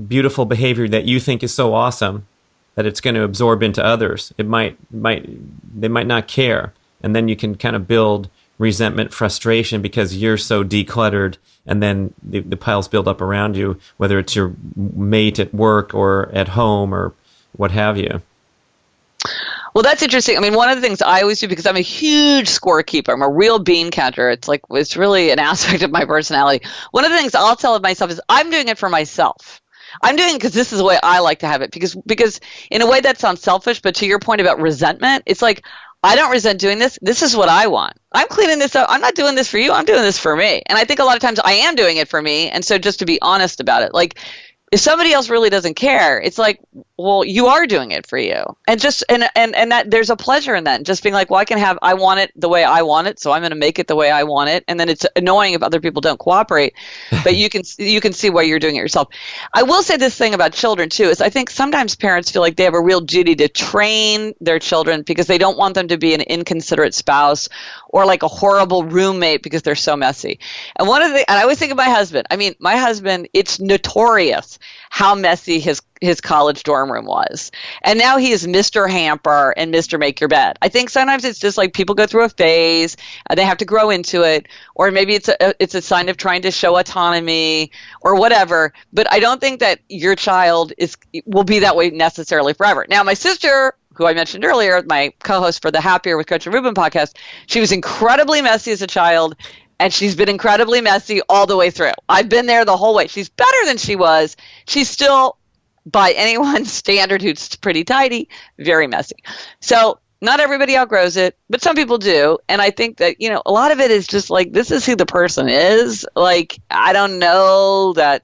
[SPEAKER 1] beautiful behavior that you think is so awesome, that it's going to absorb into others. They might not care. And then you can kind of build resentment, frustration because you're so decluttered, and then the piles build up around you, whether it's your mate at work or at home or what have you.
[SPEAKER 3] Well, that's interesting. I mean, one of the things I always do, because I'm a huge scorekeeper, I'm a real bean counter. It's really an aspect of my personality. One of the things I'll tell myself is I'm doing it for myself. I'm doing it because this is the way I like to have it. Because in a way that sounds selfish, but to your point about resentment, it's I don't resent doing this. This is what I want. I'm cleaning this up. I'm not doing this for you. I'm doing this for me. And I think a lot of times I am doing it for me. And so just to be honest about it, if somebody else really doesn't care, it's well, you are doing it for you. And just, and that there's a pleasure in that. And just being well, I want it the way I want it. So I'm going to make it the way I want it. And then it's annoying if other people don't cooperate, but you can see why you're doing it yourself. I will say this thing about children too, is I think sometimes parents feel like they have a real duty to train their children because they don't want them to be an inconsiderate spouse or a horrible roommate because they're so messy. And and I always think of my husband. I mean, my husband, it's notorious how messy his college dorm room was. And now he is Mr. Hamper and Mr. Make Your Bed. I think sometimes it's just people go through a phase, they have to grow into it, or maybe it's a sign of trying to show autonomy or whatever. But I don't think that your child will be that way necessarily forever. Now, my sister, who I mentioned earlier, my co-host for the Happier with Gretchen Rubin podcast, she was incredibly messy as a child. And she's been incredibly messy all the way through. I've been there the whole way. She's better than she was. She's still, by anyone's standard who's pretty tidy, very messy. So not everybody outgrows it, but some people do. And I think that, a lot of it is just this is who the person is. I don't know that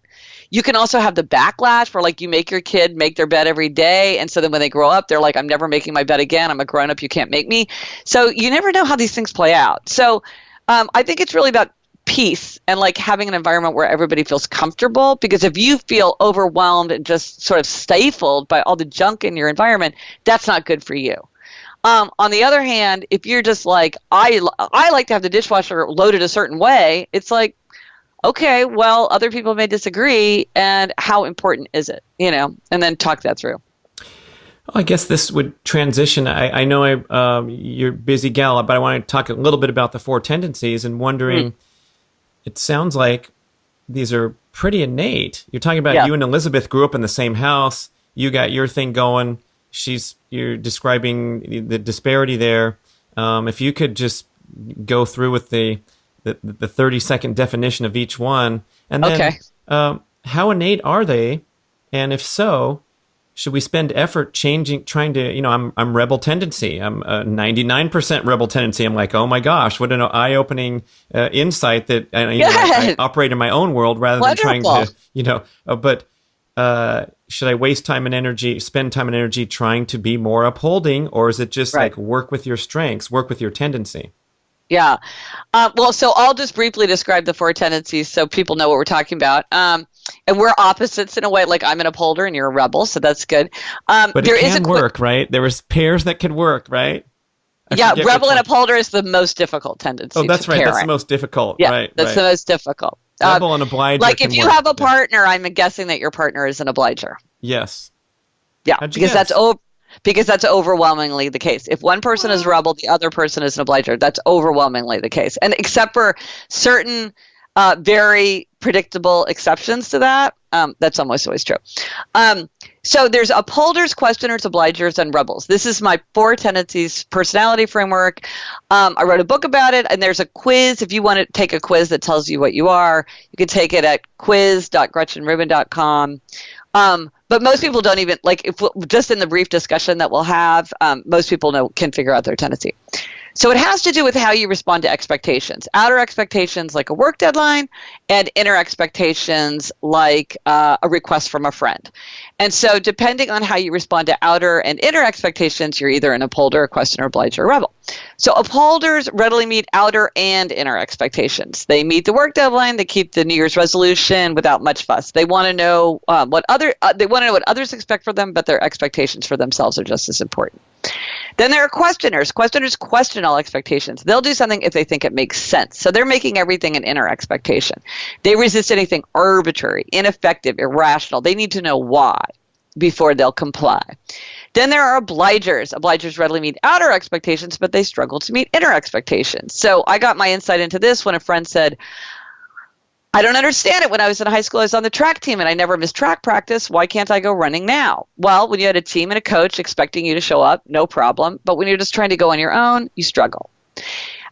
[SPEAKER 3] you can also have the backlash where you make your kid make their bed every day. And so then when they grow up, they're I'm never making my bed again. I'm a grown up. You can't make me. So you never know how these things play out. So I think it's really about peace and like having an environment where everybody feels comfortable. Because if you feel overwhelmed and just sort of stifled by all the junk in your environment, that's not good for you. On the other hand, if you're just like, I like to have the dishwasher loaded a certain way, it's like, okay, well, other people may disagree, and how important is it? And then talk that through.
[SPEAKER 1] Well, I guess this would transition. I know you're a busy gal, but I want to talk a little bit about the 4 tendencies and wondering, it sounds like these are pretty innate. You're talking about you and Elizabeth grew up in the same house. You got your thing going. You're describing the disparity there. If you could just go through with the 30-second definition of each one, and then how innate are they? And if so, should we spend effort trying to, I'm rebel tendency. I'm a 99% rebel tendency. I'm like, oh my gosh, what an eye-opening insight that I operate in my own world rather than trying to, but should I waste time and energy, spend time and energy trying to be more upholding, or is it just like work with your strengths, work with your tendency?
[SPEAKER 3] Yeah. So I'll just briefly describe the 4 tendencies so people know what we're talking about. And we're opposites in a way, like I'm an upholder and you're a rebel, so that's good.
[SPEAKER 1] But it can work, right? There was pairs that could work, right?
[SPEAKER 3] Rebel and upholder is the most difficult tendency.
[SPEAKER 1] Oh, that's right. That's the most difficult.
[SPEAKER 3] Yeah,
[SPEAKER 1] right.
[SPEAKER 3] That's the most difficult.
[SPEAKER 1] Rebel and obliger.
[SPEAKER 3] Like if you have a partner, I'm guessing that your partner is an obliger.
[SPEAKER 1] Yes.
[SPEAKER 3] Yeah, because that's overwhelmingly the case. If one person is a rebel, the other person is an obliger. That's overwhelmingly the case. And except for certain very predictable exceptions to that, that's almost always true. So there's upholders, questioners, obligers, and rebels. This is my 4 tendencies personality framework. I wrote a book about it, and there's a quiz. If you want to take a quiz that tells you what you are, you can take it at quiz.gretchenrubin.com. But most people don't even, just in the brief discussion that we'll have, most people can figure out their tendency. So it has to do with how you respond to expectations. Outer expectations like a work deadline, and inner expectations like a request from a friend. And so depending on how you respond to outer and inner expectations, you're either an upholder, a questioner, obliger, or rebel. So upholders readily meet outer and inner expectations. They meet the work deadline. They keep the New Year's resolution without much fuss. They want to know what others expect from them, but their expectations for themselves are just as important. Then there are questioners. Questioners question all expectations. They'll do something if they think it makes sense. So they're making everything an inner expectation. They resist anything arbitrary, ineffective, irrational. They need to know why before they'll comply. Then there are obligers. Obligers readily meet outer expectations, but they struggle to meet inner expectations. So I got my insight into this when a friend said, I don't understand it. When I was in high school, I was on the track team and I never missed track practice. Why can't I go running now? Well, when you had a team and a coach expecting you to show up, no problem. But when you're just trying to go on your own, you struggle.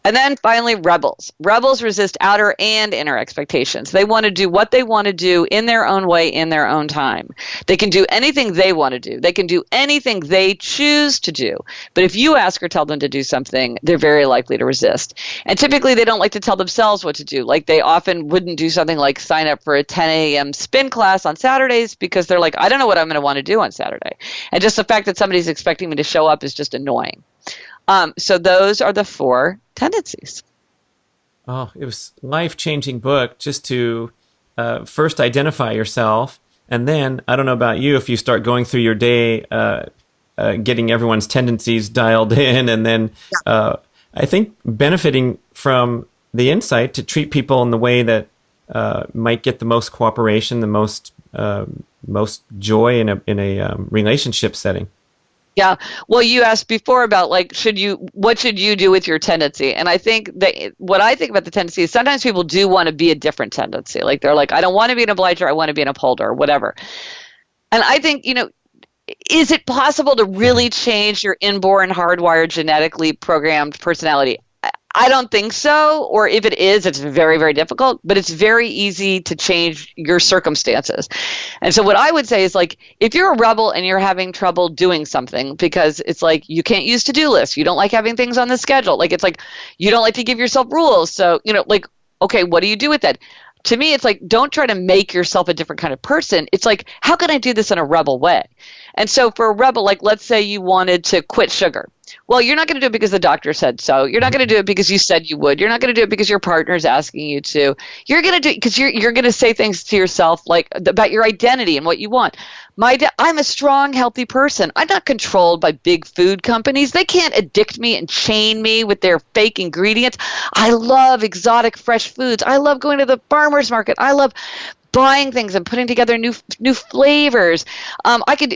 [SPEAKER 3] And then finally, rebels. Rebels resist outer and inner expectations. They want to do what they want to do in their own way, in their own time. They can do anything they want to do. They can do anything they choose to do. But if you ask or tell them to do something, they're very likely to resist. And typically, they don't like to tell themselves what to do. Like they often wouldn't do something like sign up for a 10 a.m. spin class on Saturdays because they're like, I don't know what I'm going to want to do on Saturday. And just the fact that somebody's expecting me to show up is just annoying. So those are the 4 tendencies.
[SPEAKER 1] Oh, it was a life-changing book just to first identify yourself. And then, I don't know about you, if you start going through your day, getting everyone's tendencies dialed in, and then I think benefiting from the insight to treat people in the way that might get the most cooperation, the most joy in a relationship setting.
[SPEAKER 3] Yeah. Well, you asked before about what should you do with your tendency? And I think that what I think about the tendency is sometimes people do want to be a different tendency. Like they're like, I don't want to be an obliger, I want to be an upholder, or whatever. And I think, is it possible to really change your inborn, hardwired, genetically programmed personality? I don't think so. Or if it is, it's very, very difficult, but it's very easy to change your circumstances. And so what I would say is if you're a rebel and you're having trouble doing something because it's you can't use to-do lists, you don't like having things on the schedule, you don't like to give yourself rules. So, okay, what do you do with that? To me, it's don't try to make yourself a different kind of person. It's how can I do this in a rebel way? And so for a rebel, like let's say you wanted to quit sugar. Well, you're not going to do it because the doctor said so. You're not going to do it because you said you would. You're not going to do it because your partner's asking you to. You're going to do it because you're going to say things to yourself like about your identity and what you want. I'm a strong, healthy person. I'm not controlled by big food companies. They can't addict me and chain me with their fake ingredients. I love exotic, fresh foods. I love going to the farmer's market. I love buying things and putting together new flavors.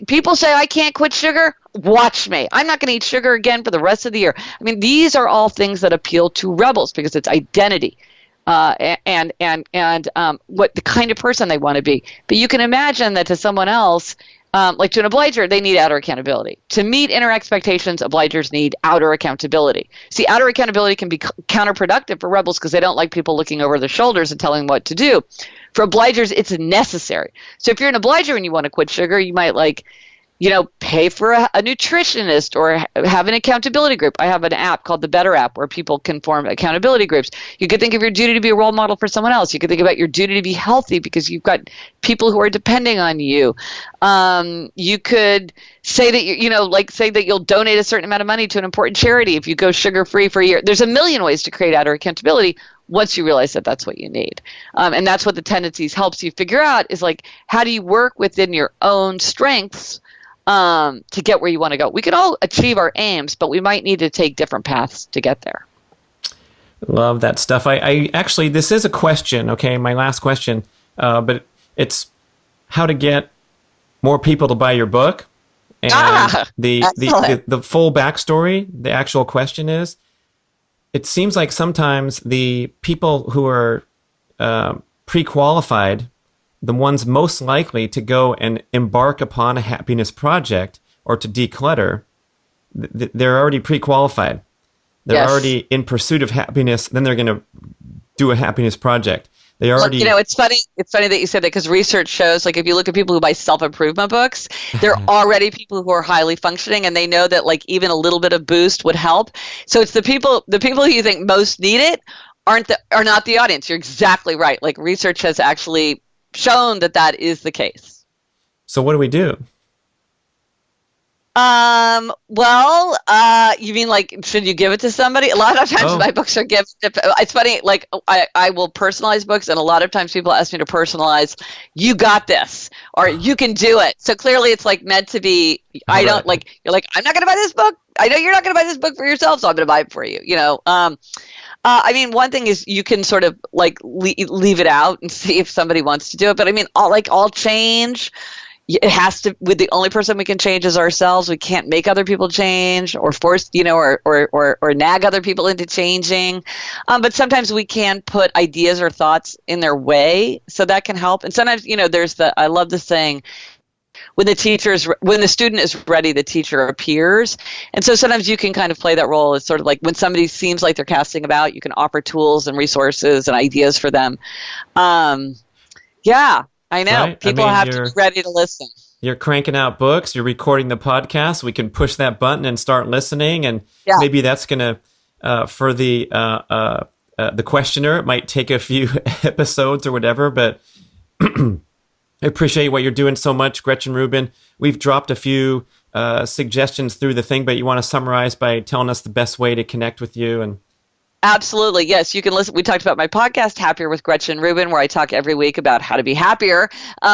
[SPEAKER 3] People say I can't quit sugar. Watch me. I'm not going to eat sugar again for the rest of the year. I mean, these are all things that appeal to rebels because it's identity. And what the kind of person they want to be. But you can imagine that to someone else, like to an obliger, they need outer accountability. To meet inner expectations, obligers need outer accountability. See, outer accountability can be counterproductive for rebels because they don't like people looking over their shoulders and telling them what to do. For obligers, it's necessary. So if you're an obliger and you want to quit sugar, you might pay for a nutritionist or have an accountability group. I have an app called the B.rad app where people can form accountability groups. You could think of your duty to be a role model for someone else. You could think about your duty to be healthy because you've got people who are depending on you. You could say that say that you'll donate a certain amount of money to an important charity if you go sugar-free for a year. There's a million ways to create outer accountability once you realize that that's what you need. And that's what the Tendencies helps you figure out is like, how do you work within your own strengths to get where you want to go? We can all achieve our aims, but we might need to take different paths to get there.
[SPEAKER 1] Love that stuff. I actually, this is a question, okay, my last question, but it's how to get more people to buy your book. And the full backstory, the actual question is, it seems like sometimes the people who are pre-qualified, the ones most likely to go and embark upon a happiness project or to declutter, they're already pre-qualified. They're already in pursuit of happiness. Then they're going to do a happiness project. They already. Look,
[SPEAKER 3] it's funny. It's funny that you said that because research shows, like, if you look at people who buy self-improvement books, they're already people who are highly functioning, and they know that like even a little bit of boost would help. So it's the people who you think most need it are not the audience. You're exactly right. Like research has actually shown that is the case.
[SPEAKER 1] So what do we do?
[SPEAKER 3] You mean like, should you give it to somebody? A lot of times my books are given to, it's funny, like I will personalize books, and a lot of times people ask me to personalize, you got this, or you can do it. So clearly it's like meant to be, I don't like, you're like, I'm not going to buy this book. I know you're not going to buy this book for yourself, so I'm going to buy it for you, I mean, one thing is you can sort of like leave it out and see if somebody wants to do it. But I mean, all change, it has to, with the only person we can change is ourselves. We can't make other people change or force, or nag other people into changing. But sometimes we can put ideas or thoughts in their way, so that can help. And sometimes, I love the saying, when the student is ready, the teacher appears. And so sometimes you can kind of play that role as sort of like when somebody seems like they're casting about, you can offer tools and resources and ideas for them. I know. Right? People have to be ready to listen.
[SPEAKER 1] You're cranking out books. You're recording the podcast. We can push that button and start listening. And maybe that's going to, for the questioner, it might take a few episodes or whatever. But I appreciate what you're doing so much, Gretchen Rubin. We've dropped a few suggestions through the thing, but you want to summarize by telling us the best way to connect with you and.
[SPEAKER 3] Absolutely. Yes, you can listen. We talked about my podcast, Happier with Gretchen Rubin, where I talk every week about how to be happier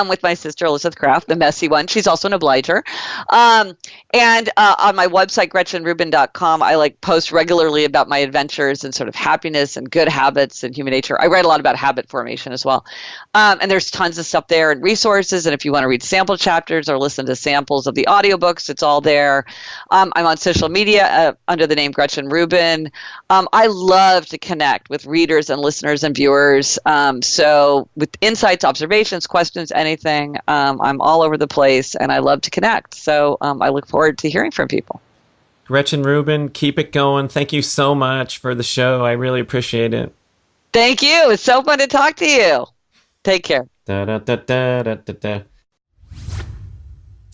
[SPEAKER 3] with my sister, Elizabeth Kraft, the messy one. She's also an obliger. And on my website, GretchenRubin.com, I post regularly about my adventures and sort of happiness and good habits and human nature. I write a lot about habit formation as well. And there's tons of stuff there and resources. And if you want to read sample chapters or listen to samples of the audiobooks, it's all there. I'm on social media under the name Gretchen Rubin. I love to connect with readers and listeners and viewers. So with insights, observations, questions, anything, I'm all over the place and I love to connect. So I look forward to hearing from people.
[SPEAKER 1] Gretchen Rubin, keep it going. Thank you so much for the show. I really appreciate it.
[SPEAKER 3] Thank you. It's so fun to talk to you. Take care.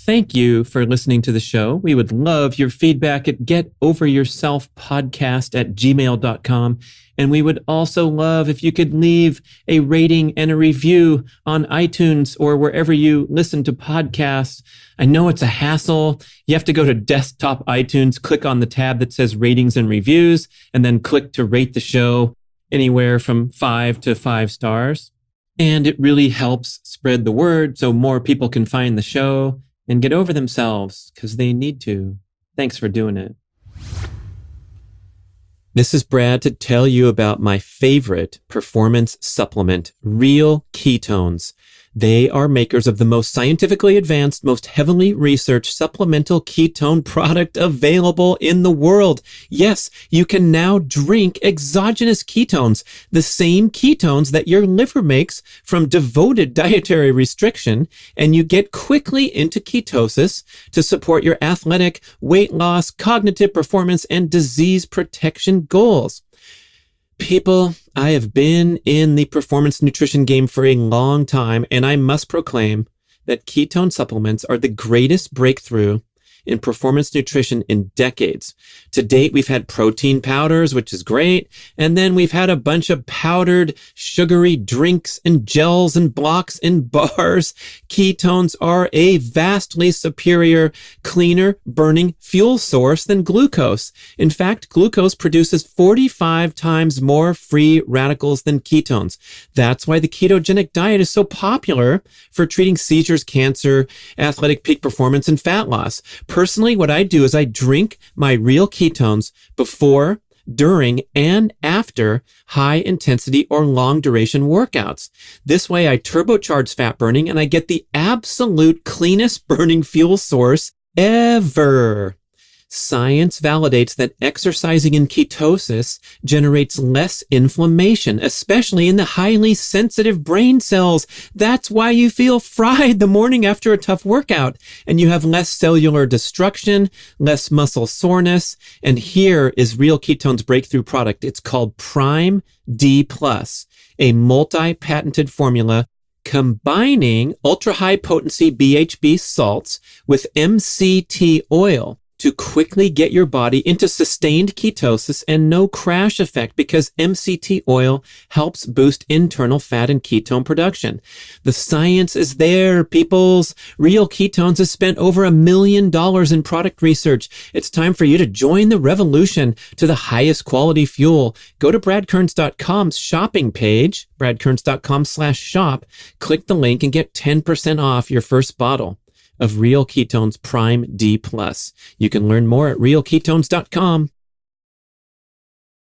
[SPEAKER 1] Thank you for listening to the show. We would love your feedback at getoveryourselfpodcast@gmail.com. And we would also love if you could leave a rating and a review on iTunes or wherever you listen to podcasts. I know it's a hassle. You have to go to desktop iTunes, click on the tab that says ratings and reviews, and then click to rate the show anywhere from 5 to 5 stars. And it really helps spread the word so more people can find the show and get over themselves because they need to. Thanks for doing it. This is Brad to tell you about my favorite performance supplement, Real Ketones. They are makers of the most scientifically advanced, most heavily researched supplemental ketone product available in the world. Yes, you can now drink exogenous ketones, the same ketones that your liver makes from devoted dietary restriction, and you get quickly into ketosis to support your athletic, weight loss, cognitive performance, and disease protection goals. People, I have been in the performance nutrition game for a long time, and I must proclaim that ketone supplements are the greatest breakthrough in performance nutrition in decades. To date, we've had protein powders, which is great. And then we've had a bunch of powdered, sugary drinks and gels and blocks and bars. Ketones are a vastly superior, cleaner burning fuel source than glucose. In fact, glucose produces 45 times more free radicals than ketones. That's why the ketogenic diet is so popular for treating seizures, cancer, athletic peak performance, and fat loss. Personally, what I do is I drink my Real Ketones before, during, and after high intensity or long duration workouts. This way I turbocharge fat burning and I get the absolute cleanest burning fuel source ever. Science validates that exercising in ketosis generates less inflammation, especially in the highly sensitive brain cells. That's why you feel fried the morning after a tough workout, and you have less cellular destruction, less muscle soreness. And here is Real Ketones' breakthrough product. It's called Prime D+, a multi-patented formula combining ultra-high potency BHB salts with MCT oil to quickly get your body into sustained ketosis and no crash effect, because MCT oil helps boost internal fat and ketone production. The science is there, peoples. Real Ketones has spent over $1 million in product research. It's time for you to join the revolution to the highest quality fuel. Go to bradkearns.com's shopping page, bradkearns.com/shop, click the link and get 10% off your first bottle of Real Ketones Prime D+. You can learn more at realketones.com.